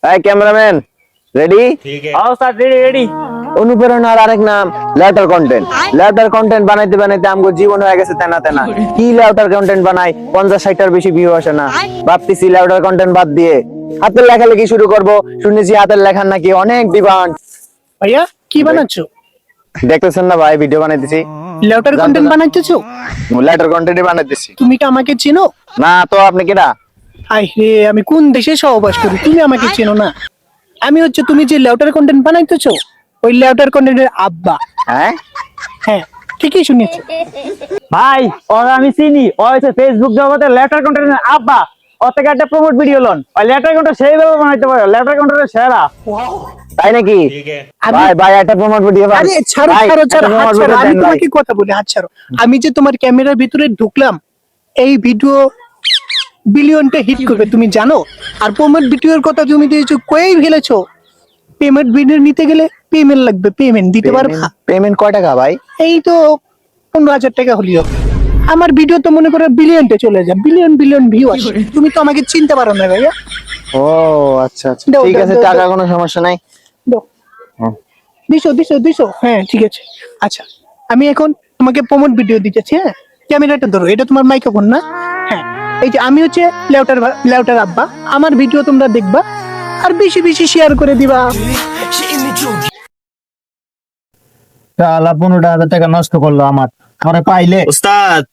এই cameraman ready? Sir ready. অনুপ্রেরণার আরেক নাম লেটার কন্টেন্ট। লেটার কন্টেন্ট বানাইতে বানাইতে আমগো জীবন হয়ে গেছে তেনা তেনা। কি লেটার কন্টেন্ট বানাই 50-60টার বেশি ভিউ আসে না। ভাবতেছি লেটার কন্টেন্ট বাদ দিয়ে হাতের লেখালেখি শুরু করব। শুনেছি হাতের লেখার নাকি অনেক ডিমান্ড। ভাইয়া কি বানাচ্ছো? দেখতেছেন না ভাই, ভিডিও বানাইতেছি। লেটার কন্টেন্ট বানাইতেছো? লেটার কন্টেন্টই বানাইতেছি। তুমি কি আমাকে চেনো? না তো আপনি কেডা? আই রে, আমি কোন দেশে সহবাস করি, তুমি আমাকে চেনো না? আমি হচ্ছে তুমি যে লেটার কন্টেন্ট বানাইতেছো ওই লেটার কন্টেন্টের আব্বা। হ্যাঁ হ্যাঁ ঠিকই শুনেছো ভাই। ওরা আমি চিনি, ও হচ্ছে ফেসবুক জগতে লেটার কন্টেন্টের আব্বা। ওর থেকে একটা প্রমোট ভিডিও লন, ওই লেটার কন্টেন্ট সেইভাবে বানাইতে পারে, লেটার কন্টেন্টের সেরা। তাই নাকি? ভাই ভাই একটা প্রমোট ভিডিও বানান। আরে ছাড়ো ভাই, ছাড়ো একটা ছাড়ো, হাত promote ছাড়ো, video আমি দেন ভাই। তোমাকে কথা বলি, হাত ছাড়ো। আমি যে তোমার ক্যামেরার ভিতরে ঢুকলাম, এই ভিডিও বিলিয়নটা হিট করবে তুমি জানো? আর পেমেন্ট ভিডিওর কথা তুমি দিয়েছো, কই ফেলেছো? পেমেন্ট ভিডিও নিতে গেলে পেমেন্ট লাগবে, পেমেন্ট দিতে পারবা? পেমেন্ট কয় টাকা ভাই? এই তো 15,000 টাকা হলিও। আমার ভিডিও তো মনে করো বিলিয়নতে চলে যায়, বিলিয়ন বিলিয়ন ভিউ আসে। তুমি তো আমাকে চিনতে পারো না ভাইয়া। ও আচ্ছা আচ্ছা, দাও, ঠিক দাও, আছে, দাও, টাকা দাও। কোনো সমস্যা নাই। দাও। হুম। দিছো, হ্যাঁ ঠিক আছে। আচ্ছা আমি এখন তোমাকে প্রমোট ভিডিও দিতেছি। হ্যাঁ ক্যামেরাটা ধরো, এটা তোমার মাইক্রোফোন না? হ্যাঁ এই যে আমি হচ্ছে লেউটার আব্বা, আমার ভিডিও তোমরা দেখবা আর বেশি বেশি শেয়ার করে দিবা। শালা 15,000 টাকা নষ্ট করলো আমার। পরে পাইলে ওস্তাদ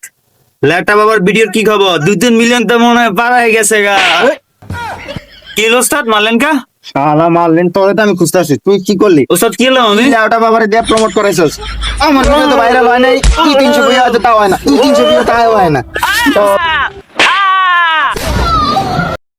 ল্যাপটপ বাবার ভিডিওর কি খবর? 2-3 মিলিয়ন তো মনে হয় পার হয়ে গেছে গা। কি হলো ওস্তাদ, মারলেন কা? শালা মারলেন, তোরে তো আমি খুঁজতে আসছি, তুই কি করলি? ওস্তাদ কি হলো? আমি ওটা বাবারে দিয়ে প্রমোট করাইছস। আমার ভিডিও তো ভাইরাল হয় নাই, 200-300 ভিউ হয়তো তাও হয় না, 200-300 ভিউ তাও হয় না। তো